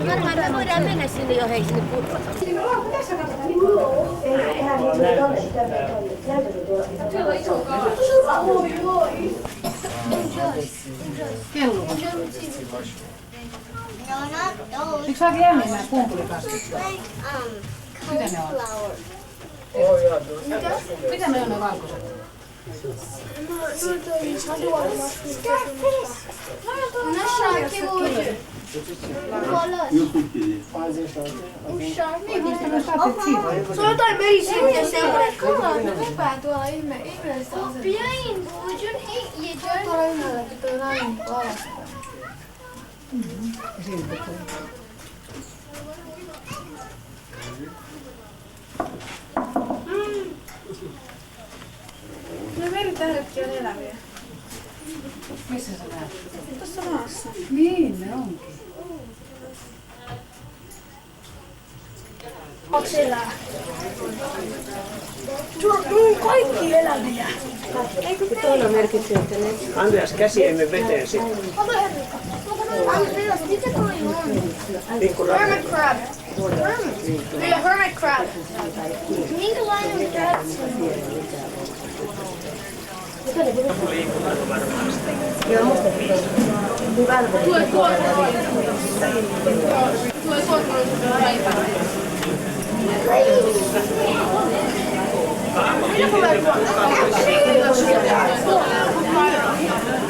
Varmaan me voidaan mennä sinne jo hei sinne purvaan. Kello on. Eikö sä oikein jäänyt nämä pumpulikasvit? Mitä ne on? Mitä ne on ne valkoiset? Se on jotain merisiiviä semmoinen. Kalaa, ne lepää tuolla ihmeellistä asentoa. Bien, would you hate you just? Tuolla yhdellä, kun tuo nainen alas. Ne meritähdetkin on eläviä. Missä sä näet? Tuossa maassa. Niin, ne onkin. Onks elää? Tuolla on kaikki eläviä. Tuolla merkitsee, että ne... Andreas, käsiemme veteen sitten. Ota Henrikka. Andreas, mitä toi on? Hermit crab. Hermit crab. Minkälainen crab se on? Joo, musta Tulee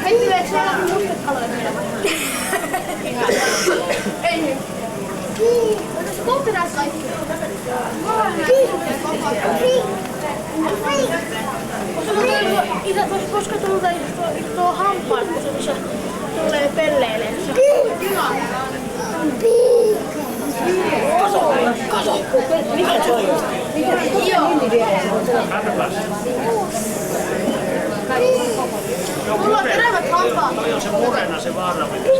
Henrileekö siellä on mustekaloja meillä? Ei. Otas kohteras kaikki. Koska tuo hampaat, kun se tulee pelleilemään. Kato! Mikä se on? Joo. Mulla on terävät hampaat. Toi on se murena, se vaarallinen.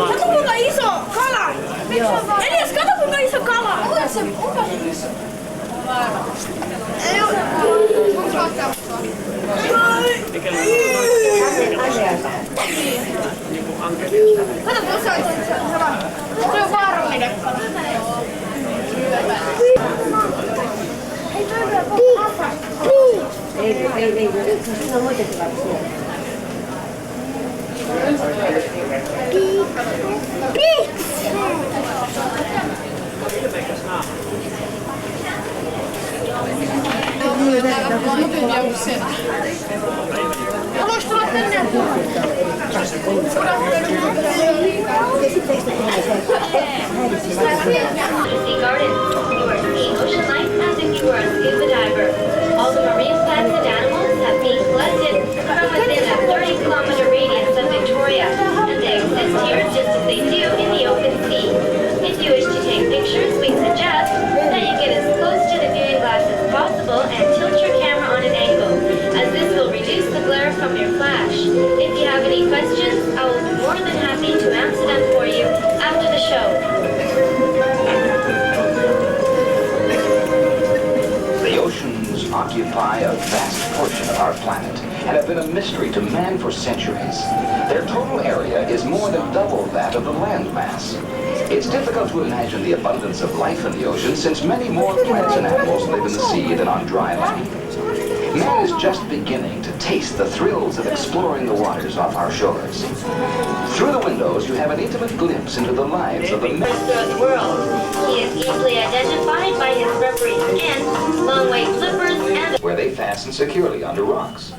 Kato kuinka iso kala! Elias, kato kuinka iso kala! Onko se iso? Ei ole. Onko se kato, tuossa on se on vaarallinen. Hei, Ei. Siinä on muitakin lapsia. Haluaisi tulla tänne? Garden. You are seeing ocean life as if you were a scuba diver. All the marine plants and animals have been collected from within a 30-kilometer radius of Victoria, and they exist here just as they do in the open sea. If you wish to take pictures, we suggest that you get as close to the viewing glass as possible and tilt your camera on an angle, as this will reduce the glare from your flash. If you have any questions, I will be more than happy to answer them for you after the show. The ocean occupy a vast portion of our planet and have been a mystery to man for centuries. Their total area is more than double that of the land mass. It's difficult to imagine the abundance of life in the ocean since many more plants and animals live in the sea than on dry land. Man is just beginning to taste the thrills of exploring the waters off our shores. Through the windows, you have an intimate glimpse into the lives of the men Throughout the world, he is easily identified by his rubbery skin, long white flippers, and where they fasten securely onto rocks.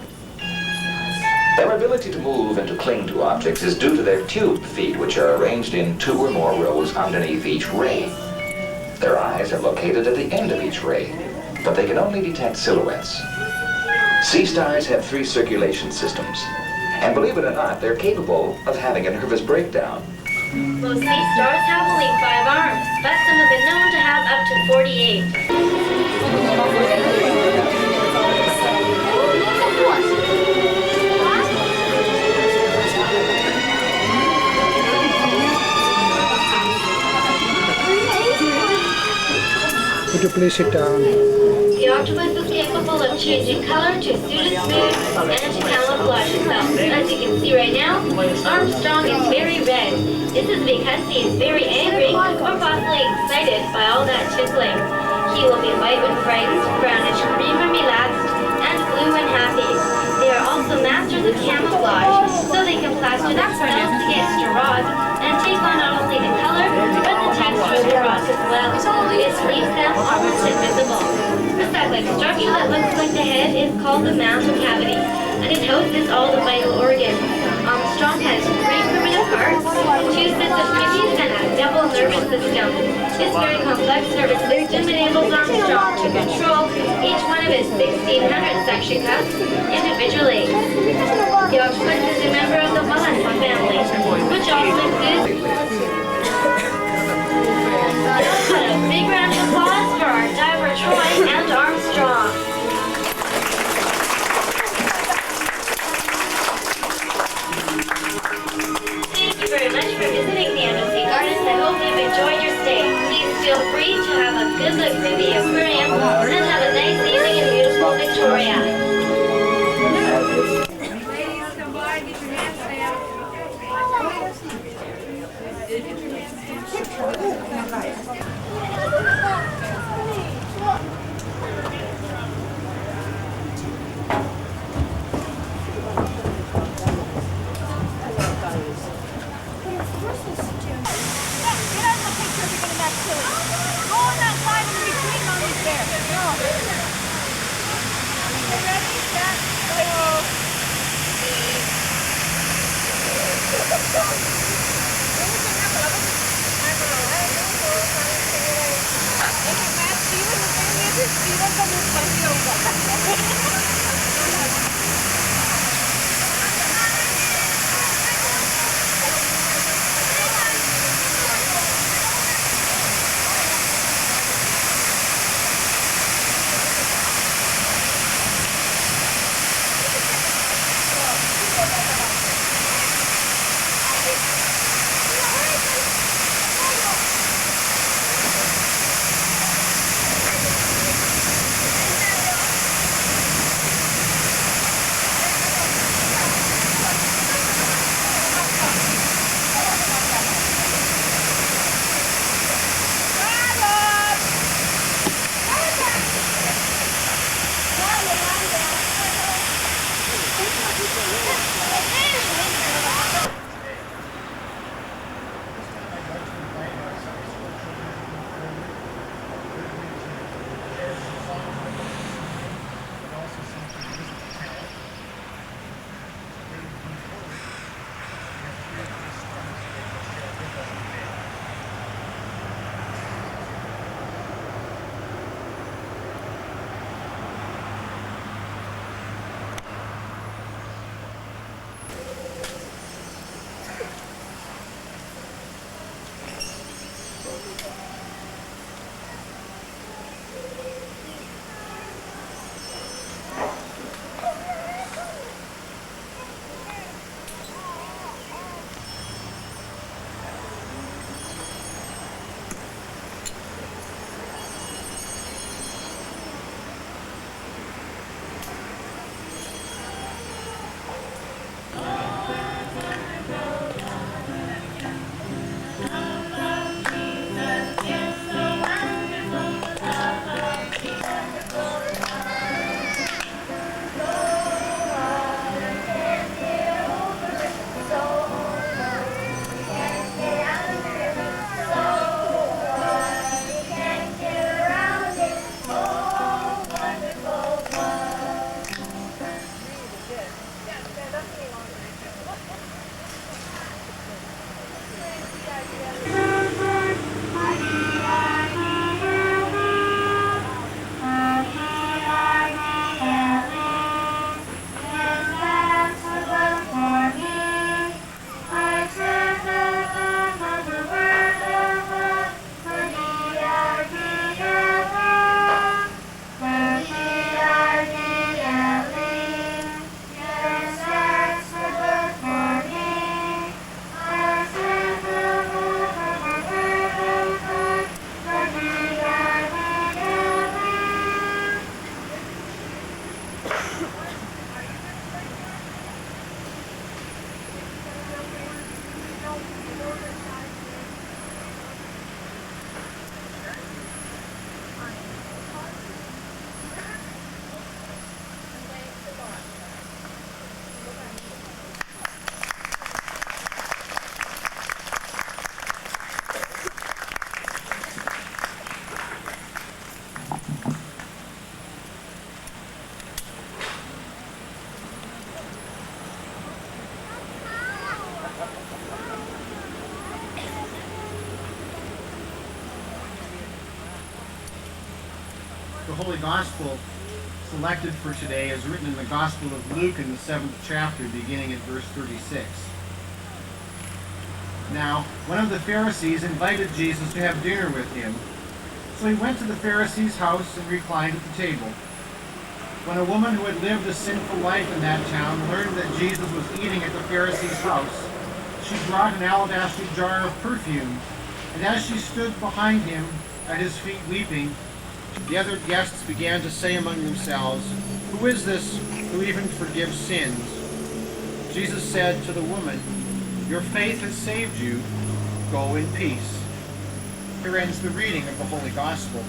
Their ability to move and to cling to objects is due to their tube feet, which are arranged in 2 or more rows underneath each ray. Their eyes are located at the end of each ray, but they can only detect silhouettes. Sea stars have 3 circulation systems, and believe it or not, they're capable of having a nervous breakdown. most sea stars have only 5 arms, but some have been known to have up to 48. Would you please sit down? The octopus is capable of changing color to suit its mood and to camouflage itself. As you can see right now, Armstrong is very red. This is because he is very angry or possibly excited by all that tickling. He will be white when frightened, brownish green when relaxed, and blue when happy. They are also masters of camouflage, so they can plaster themselves against a rock and take on not only the color, but the texture of the rock as well. This leaves them almost invisible. The sac-like structure that looks like the head is called the mantle cavity, and it houses all the vital organs. Armstrong has 3 primitive hearts, 2 sets of kidneys, and a double nervous system. This very complex nervous system enables Armstrong to control each one of his 1,600 suction cups individually. The octopus is a member of the mollusk family, which also includes... A big round of applause for our diver Troy and Armstrong. Thank you very much for visiting the Embassy Gardens. I hope you've enjoyed your stay. Please feel free to have a good look through the aquarium and have a nice evening in beautiful Victoria. The Holy Gospel selected for today is written in the Gospel of Luke in the 7th chapter, beginning at verse 36. Now, one of the Pharisees invited Jesus to have dinner with him. So he went to the Pharisee's house and reclined at the table. When a woman who had lived a sinful life in that town learned that Jesus was eating at the Pharisee's house, she brought an alabaster jar of perfume, and as she stood behind him at his feet weeping, the other guests began to say among themselves, "Who is this who even forgives sins?" Jesus said to the woman, "Your faith has saved you. Go in peace." Here ends the reading of the Holy Gospel.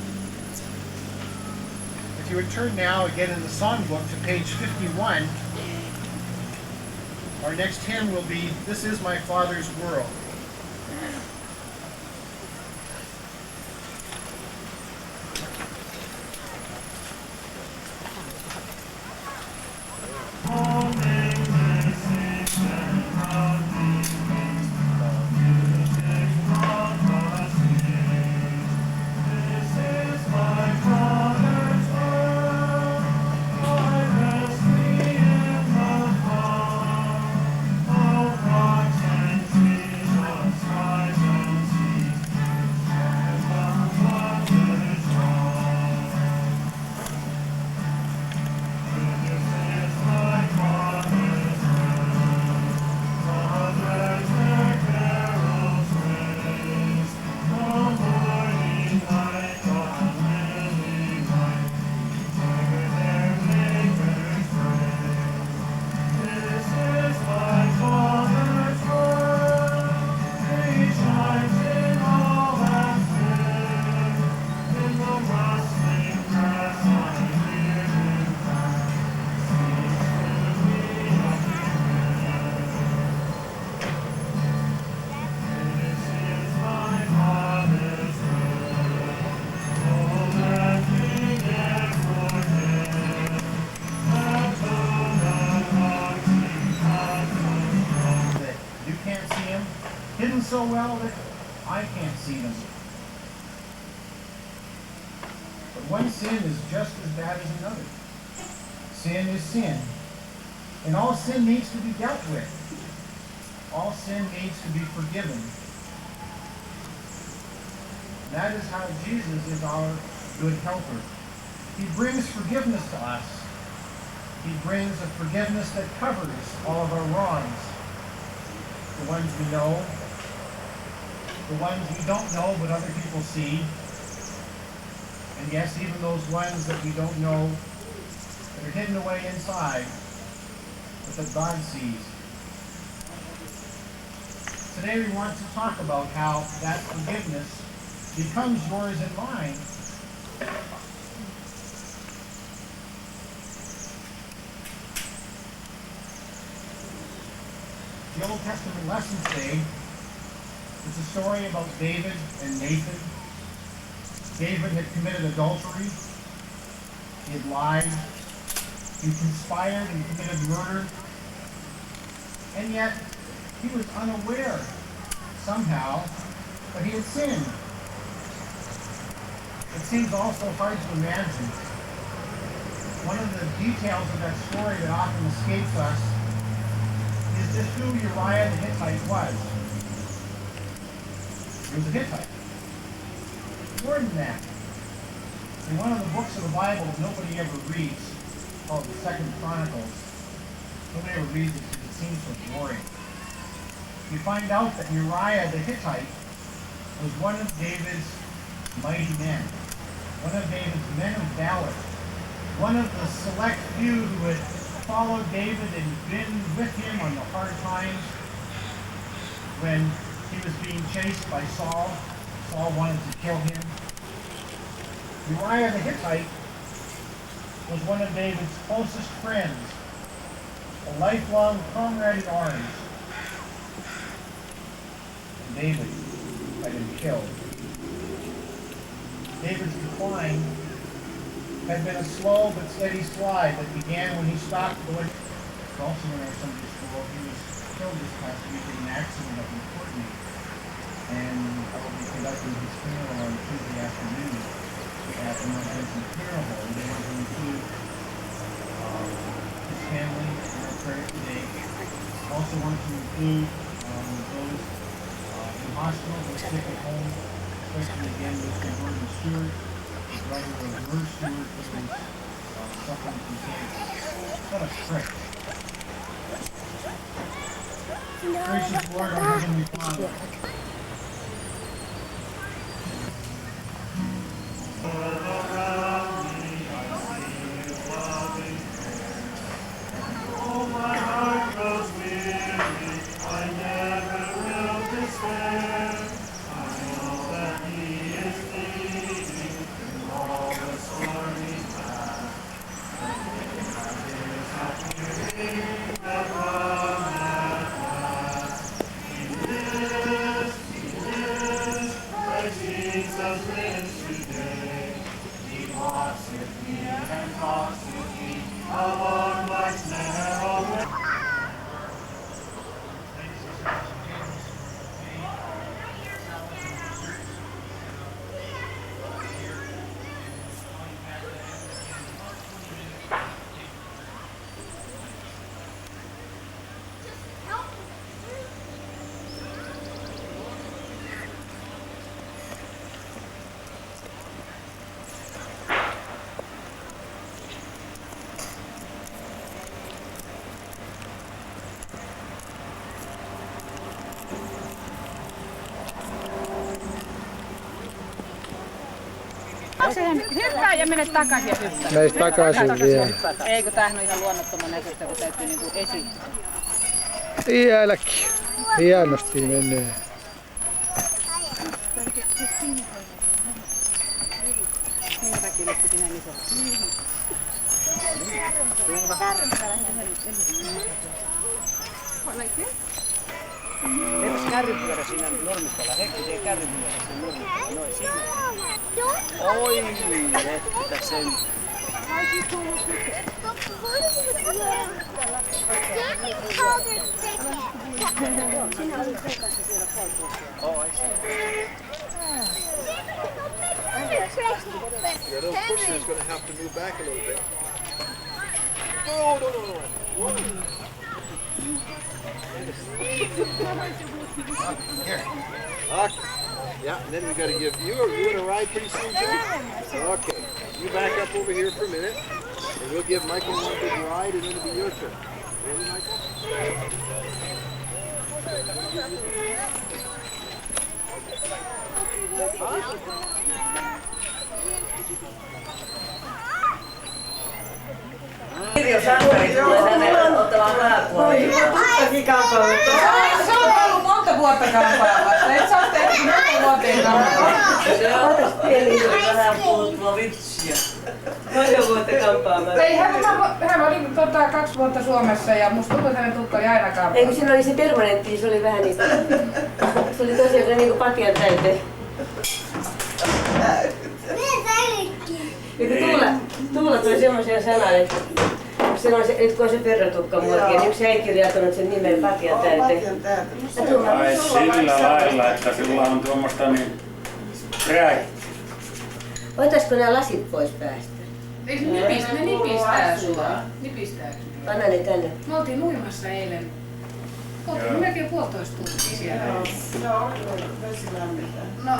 If you would turn now again in the songbook to page 51, our next hymn will be "This Is My Father's World." Hidden so well that I can't see them. But one sin is just as bad as another. Sin is sin. And all sin needs to be dealt with. All sin needs to be forgiven. That is how Jesus is our good helper. He brings forgiveness to us. He brings a forgiveness that covers all of our wrongs. The ones we know, the ones we don't know but other people see, and yes, even those ones that we don't know that are hidden away inside, but that God sees. Today we want to talk about how that forgiveness becomes yours and mine. The Old Testament lesson today is a story about David and Nathan. David had committed adultery. He had lied. He conspired and committed murder. And yet, he was unaware, somehow, that he had sinned. It seems also hard to imagine. One of the details of that story that often escapes us is just who Uriah the Hittite was. He was a Hittite. More than that, in one of the books of the Bible that nobody ever reads, called the 2nd Chronicles, nobody ever reads it because it seems so boring. You find out that Uriah the Hittite was one of David's mighty men, one of David's men of valor, one of the select few who had followed David and been with him on the hard times when he was being chased by Saul. Saul wanted to kill him. Uriah the Hittite was one of David's closest friends, a lifelong comrade in arms. And David had him killed. David's decline had been a slow but steady slide that began when he stopped going. Also in our Sunday school, he was killed this past week in an accident up in Courtney, and I will be conducting his funeral on Tuesday afternoon. that the most recent parable, we want to include his family in our prayer today. Also want to include those in hospital, those sick at home, especially again with the Northern Stewart, his brother was Merv Stewart, who was suffering from cancer. Let us pray. Gracious Lord, our Heavenly Father, Hyppää ja mene takaisin ja hyppää. Mene takaisin vielä. Ei, kun tämähän on ihan luonnottoman näköistä, kun täytyy niinku esittää. Vieläkin. Hienosti menee. Minkä takia nyt piti näin iso? Eikö kärrypyörä siinä Nurmikolla? Heikki tee kärrypyörä siinä Nurmikolla. Noin siinä. Oi, että sen. Yeah, those pushers going to have to move back a little bit. No. Here. Yeah, and then we got to give you want to ride pretty soon, too? Okay. You back up over here for a minute, and we'll give Michael one big ride, and then it'll be your turn. Ready, Michael? Se on ollut monta vuotta kampaamassa. Et sä oot tehnyt 4 vuoteen kampaamassa. Ei, hän oli 2 vuotta Suomessa ja musta tuntuu, että hänen tukka oli aina kampaamassa. Ei kun siinä oli se permanentti, se oli vähän niinku... Se oli tosiaan niinku patjan täyteen. Ja kun Tuula tuli semmoisia sanoja, että nyt kun on se perrotukka muotia, niin yksi äiti oli jätänyt sen nimen patjan täyteen. Ai sillä lailla, että sulla on tuommoista niin rääkkiä. Voitaisko nämä lasit pois päästä? Ne nipistää sua. Nipistääkö? Anna ne tänne. Me oltiin uimassa eilen. Oltiin melkein 1,5 tuntia siellä. Joo, vesi lämmitään. No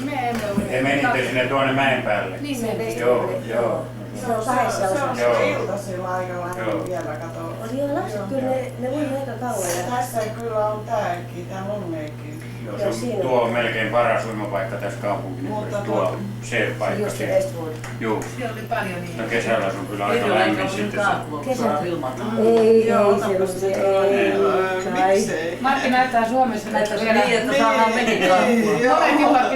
me emme uimme. Te menitte sinne tuonne mäen päälle? Niin mentiin. Joo. Se on 2 osassa. Se on iltasilla aika vähän vielä kato. Oli jo lapset, kyllä ne uivat aika kauan. Tässä kyllä on tääkin, tää mun meikki. Joo, tuo on melkein paras uimapaikka tässä kaupunkiympäristössä. Tuo se paikka siellä. Joo. Siellä oli paljon niin. No kesällä sun kyllä aika lämmin sitten se. Kesällä? Ei semmoisia, ei. Miksei? Matti näyttää Suomessa näitä vielä. Niin, että saadaan menikaakkua. Monet juhlat